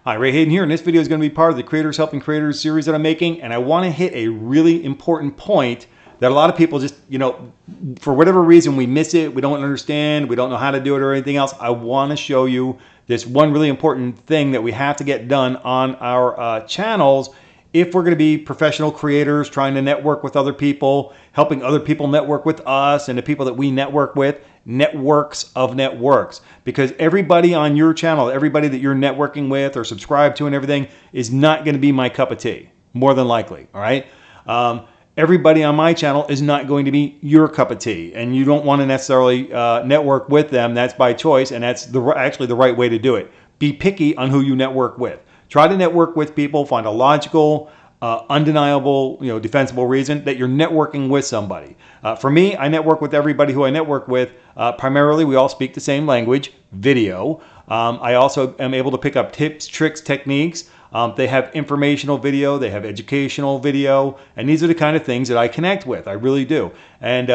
Hi, Ray Hayden here, and this video is going to be part of the Creators Helping Creators series that I'm making, and I want to hit a really important point that a lot of people just, for whatever reason, we miss it, we don't understand, we don't know how to do it or anything else. I want to show you this one really important thing that we have to get done on our channels if we're going to be professional creators trying to network with other people, helping other people network with us and the people that we network with, networks of networks. Because everybody on your channel, everybody that you're networking with or subscribed to and everything is not going to be my cup of tea, more than likely, all right? Everybody on my channel is not going to be your cup of tea, and you don't want to necessarily network with them. That's by choice, and that's actually the right way to do it. Be picky on who you network with. Try to network with people, find a logical, undeniable, defensible reason that you're networking with somebody. For me, I network with everybody who I network with. Primarily, we all speak the same language, video. I also am able to pick up tips, tricks, techniques. They have informational video, they have educational video, and these are the kind of things that I connect with. I really do. And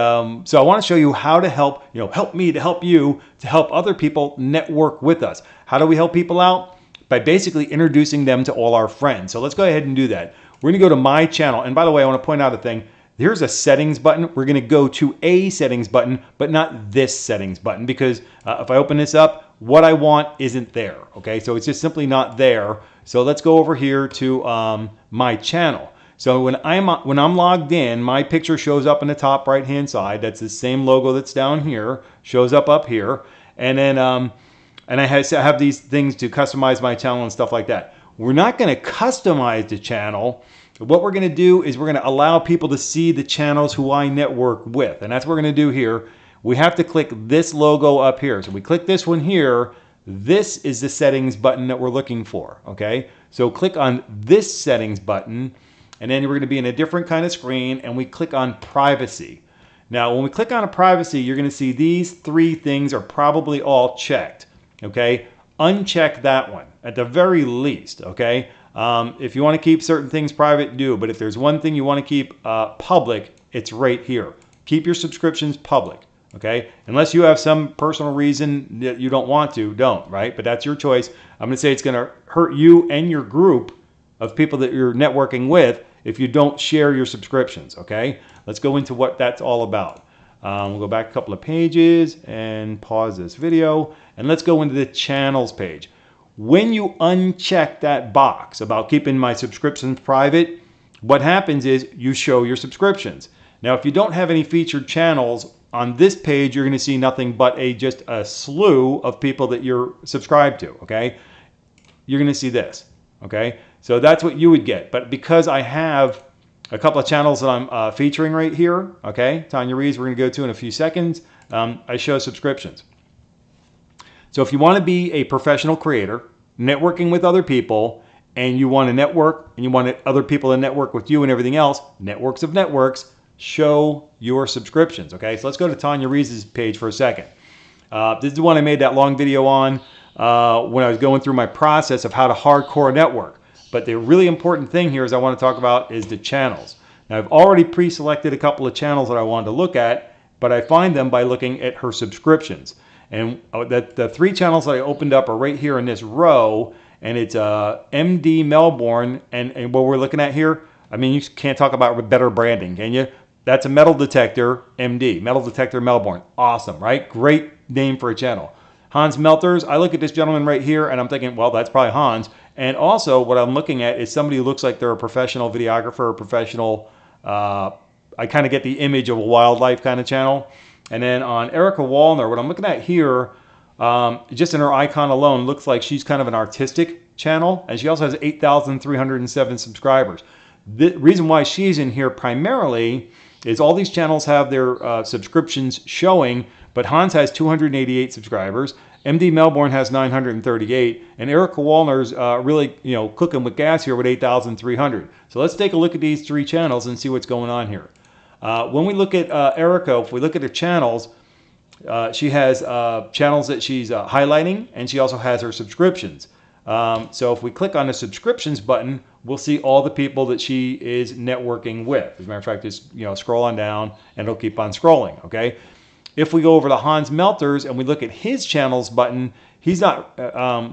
so I want to show you how to help, help me to help you, to help other people network with us. How do we help people out? By basically introducing them to all our friends. So let's go ahead and do that. We're going to go to my channel. And by the way, I want to point out a thing. Here's a settings button. We're going to go to a settings button, but not this settings button, because if I open this up, what I want isn't there. Okay, so it's just simply not there. So let's go over here to my channel. So when I'm logged in, my picture shows up in the top right hand side. That's the same logo that's down here, shows up here. And then and I have these things to customize my channel and stuff like that. We're not going to customize the channel. What we're going to do is we're going to allow people to see the channels who I network with. And that's what we're going to do here. We have to click this logo up here. So we click this one here. This is the settings button that we're looking for. Okay. So click on this settings button, and then we're going to be in a different kind of screen, and we click on privacy. Now, when we click on a privacy, you're going to see these three things are probably all checked. Okay, uncheck that one at the very least. Okay, if you want to keep certain things private, do. But if there's one thing you want to keep public, it's right here. Keep your subscriptions public. Okay, unless you have some personal reason that you don't want to, don't. Right, but that's your choice. I'm going to say it's going to hurt you and your group of people that you're networking with if you don't share your subscriptions. Okay, let's go into what that's all about. We'll go back a couple of pages and pause this video, and let's go into the channels page. When you uncheck that box about keeping my subscriptions private, what happens is you show your subscriptions. Now, if you don't have any featured channels on this page, you're going to see nothing but just a slew of people that you're subscribed to. Okay, you're going to see this. Okay, so that's what you would get. But because I have a couple of channels that I'm featuring right here, okay, Tanja Reize, we're going to go to in a few seconds. I show subscriptions. So if you want to be a professional creator, networking with other people, and you want to network, and you want other people to network with you and everything else, networks of networks, show your subscriptions, okay? So let's go to Tanja Reize's page for a second. This is the one I made that long video on when I was going through my process of how to hardcore network. But the really important thing here is I want to talk about is the channels. Now, I've already pre-selected a couple of channels that I wanted to look at, but I find them by looking at her subscriptions. And the three channels that I opened up are right here in this row, and it's MD Melbourne, and what we're looking at here, I mean, you can't talk about better branding, can you? That's a metal detector, MD, metal detector Melbourne. Awesome, right? Great name for a channel. Hans Melters, I look at this gentleman right here, and I'm thinking, well, that's probably Hans. And also what I'm looking at is somebody who looks like they're a professional videographer, a professional, I kind of get the image of a wildlife kind of channel. And then on Erika Wallner, what I'm looking at here, just in her icon alone, looks like she's kind of an artistic channel. And she also has 8,307 subscribers. The reason why she's in here primarily is all these channels have their subscriptions showing, but Hans has 288 subscribers. MD Melbourne has 938, and Erika Wallner's really, cooking with gas here with 8,300. So let's take a look at these three channels and see what's going on here. When we look at Erika, if we look at her channels, she has channels that she's highlighting, and she also has her subscriptions. So if we click on the subscriptions button, we'll see all the people that she is networking with. As a matter of fact, just scroll on down, and it'll keep on scrolling. Okay. If we go over to Hans Melters and we look at his channels button, he's not,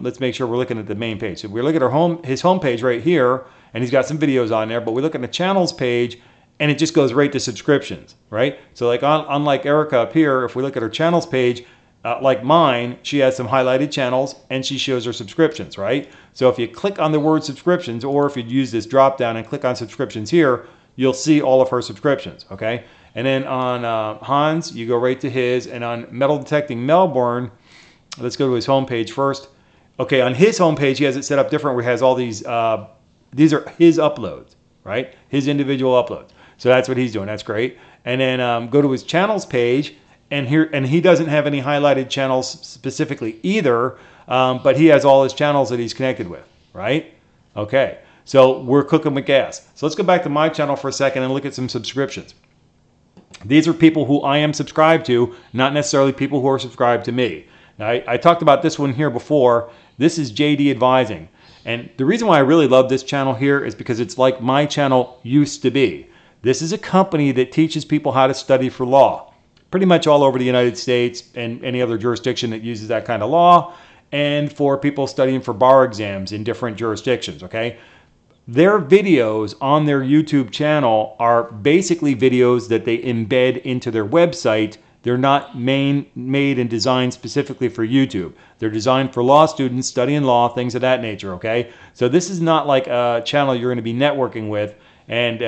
let's make sure we're looking at the main page. So we're looking at his home page right here, and he's got some videos on there, but we look at the channels page, and it just goes right to subscriptions, right? So like unlike Erika up here, if we look at her channels page, like mine, she has some highlighted channels and she shows her subscriptions, right? So if you click on the word subscriptions, or if you use this drop down and click on subscriptions here, you'll see all of her subscriptions, okay? And then on Hans, you go right to his, and on Metal Detecting Melbourne, let's go to his homepage first. Okay, on his homepage, he has it set up different where he has all these are his uploads, right? His individual uploads. So that's what he's doing, that's great. And then go to his channels page, and he doesn't have any highlighted channels specifically either, but he has all his channels that he's connected with, right? Okay, so we're cooking with gas. So let's go back to my channel for a second and look at some subscriptions. These are people who I am subscribed to, not necessarily people who are subscribed to me. Now, I talked about this one here before. This is JD Advising. And the reason why I really love this channel here is because it's like my channel used to be. This is a company that teaches people how to study for law, pretty much all over the United States and any other jurisdiction that uses that kind of law, and for people studying for bar exams in different jurisdictions, okay? Their videos on their YouTube channel are basically videos that they embed into their website. They're not made and designed specifically for YouTube. They're designed for law students studying law, things of that nature, okay? So this is not like a channel you're going to be networking with. And,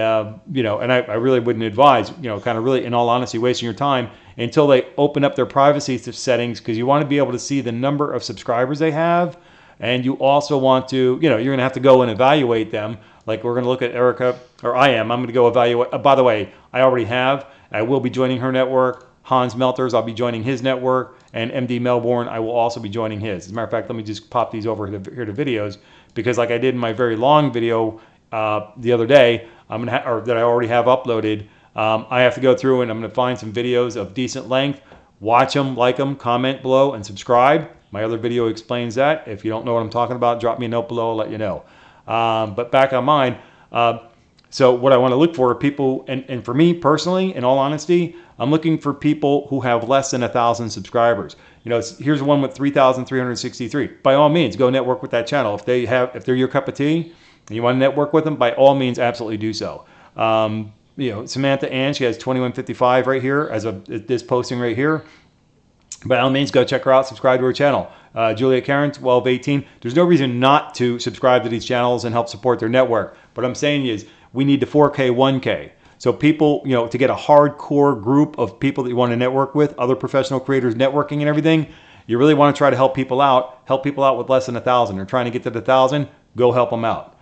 you know, and I really wouldn't advise, you know, kind of really, in all honesty, wasting your time until they open up their privacy settings, because you want to be able to see the number of subscribers they have. And you also want to, you know, you're going to have to go and evaluate them. Like we're going to look at Erika, or I'm going to go evaluate. By the way, I already have. I will be joining her network. Hans Melters, I'll be joining his network. And MD Melbourne, I will also be joining his. As a matter of fact, let me just pop these over here to videos, because like I did in my very long video the other day, or that I already have uploaded, I have to go through and I'm going to find some videos of decent length, watch them, like them, comment below, and subscribe. My other video explains that. If you don't know what I'm talking about, drop me a note below, I'll let you know. But back on mine, so what I want to look for are people, and for me personally, in all honesty, I'm looking for people who have less than 1,000 subscribers. You know, here's one with 3,363. By all means, go network with that channel. If they're your cup of tea, and you want to network with them, by all means, absolutely do so. You know, Samantha Ann, she has 2155 right here as of this posting right here. By all means, go check her out, subscribe to her channel. Julia Karen, 1218. There's no reason not to subscribe to these channels and help support their network. What I'm saying is we need the 4K, 1K. So people, you know, to get a hardcore group of people that you want to network with, other professional creators networking and everything, you really want to try to help people out with less than 1,000. They're trying to get to the 1,000, go help them out.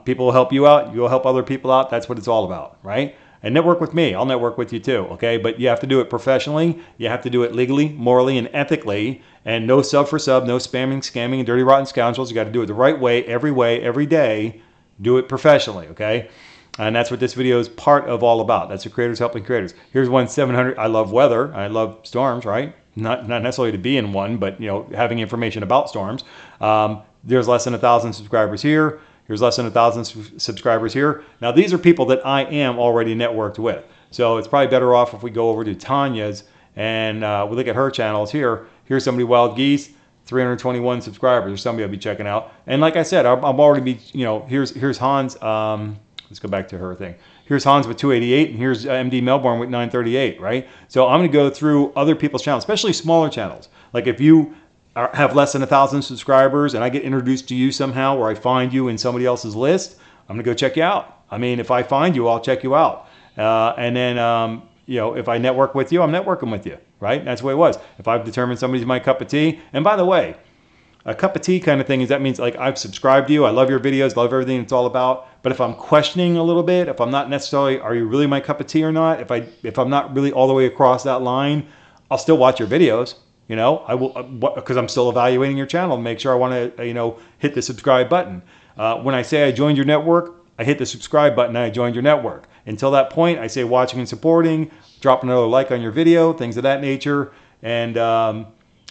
People will help you out, you'll help other people out. That's what it's all about, right? And network with me. I'll network with you too, okay? But you have to do it professionally. You have to do it legally, morally, and ethically. And no sub for sub, no spamming, scamming, and dirty, rotten scoundrels. You got to do it the right way, every day. Do it professionally, okay? And that's what this video is part of all about. That's the Creators Helping Creators. Here's one 700. I love weather. I love storms, right? Not necessarily to be in one, but, you know, having information about storms. There's less than 1,000 subscribers here. Here's less than 1,000 subscribers here. Now, these are people that I am already networked with. So it's probably better off if we go over to Tanya's and we look at her channels here. Here's somebody, Wild Geese, 321 subscribers. There's somebody I'll be checking out. And like I said, I'm already you know, here's Hans. Let's go back to her thing. Here's Hans with 288, and here's MD Melbourne with 938, right? So I'm going to go through other people's channels, especially smaller channels. Like if you have less than 1,000 subscribers and I get introduced to you somehow, or I find you in somebody else's list, I'm going to go check you out. I mean, if I find you, I'll check you out. And then, you know, if I network with you, I'm networking with you, right? That's the way it was. If I've determined somebody's my cup of tea, and by the way, a cup of tea kind of thing is that means like I've subscribed to you, I love your videos, love everything it's all about. But if I'm questioning a little bit, if I'm not necessarily, are you really my cup of tea or not? If I'm not really all the way across that line, I'll still watch your videos. You know, I will, because I'm still evaluating your channel to make sure I want to, you know, hit the subscribe button. When I say I joined your network, I hit the subscribe button and I joined your network. Until that point, I say watching and supporting, drop another like on your video, things of that nature, and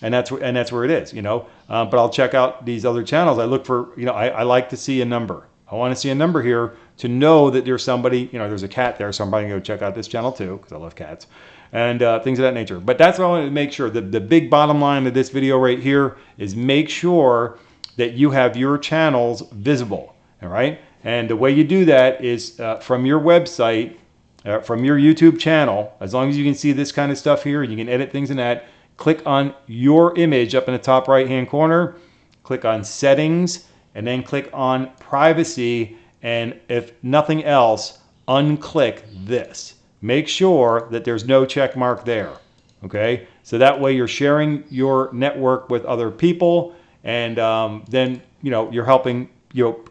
that's where it is, you know. But I'll check out these other channels. I look for, you know, I like to see a number. I want to see a number here to know that there's somebody, you know, there's a cat there, so I'm probably going to go check out this channel too because I love cats. and things of that nature. But that's what I wanted to make sure. The big bottom line of this video right here is make sure that you have your channels visible, all right? And the way you do that is from your website, from your YouTube channel. As long as you can see this kind of stuff here, you can edit things in that. Click on your image up in the top right-hand corner. Click on Settings, and then click on Privacy. And if nothing else, unclick this. Make sure that there's no check mark there. Okay, so that way you're sharing your network with other people, and then you're helping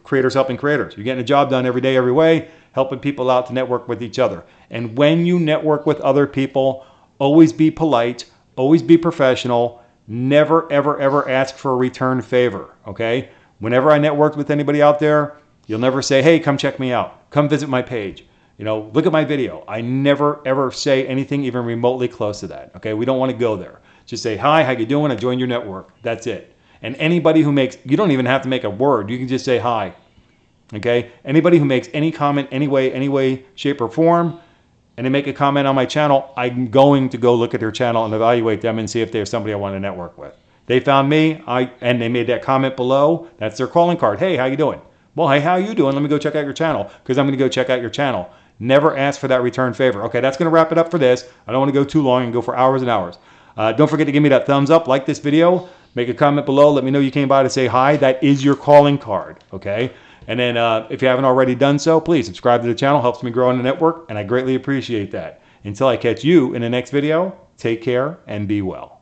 creators helping creators. You're getting a job done every day, every way, helping people out to network with each other. And when you network with other people, always be polite, always be professional. Never, ever, ever ask for a return favor. Okay, whenever I networked with anybody out there, you'll never say, hey, come check me out, come visit my page, look at my video. I never, ever say anything even remotely close to that. Okay, we don't want to go there. Just say, hi, how you doing? I joined your network. That's it. And anybody who makes, you don't even have to make a word. You can just say hi. Okay, anybody who makes any comment, any way, shape, or form, and they make a comment on my channel, I'm going to go look at their channel and evaluate them and see if they're somebody I want to network with. They found me, and they made that comment below. That's their calling card. Hey, how you doing? Well, hey, how you doing? Let me go check out your channel, because I'm going to go check out your channel. Never ask for that return favor. Okay, that's going to wrap it up for this. I don't want to go too long and go for hours and hours. Don't forget to give me that thumbs up, like this video, make a comment below, let me know you came by to say hi. That is your calling card, okay? And then if you haven't already done so, please subscribe to the channel. Helps me grow in the network, and I greatly appreciate that. Until I catch you in the next video, take care and be well.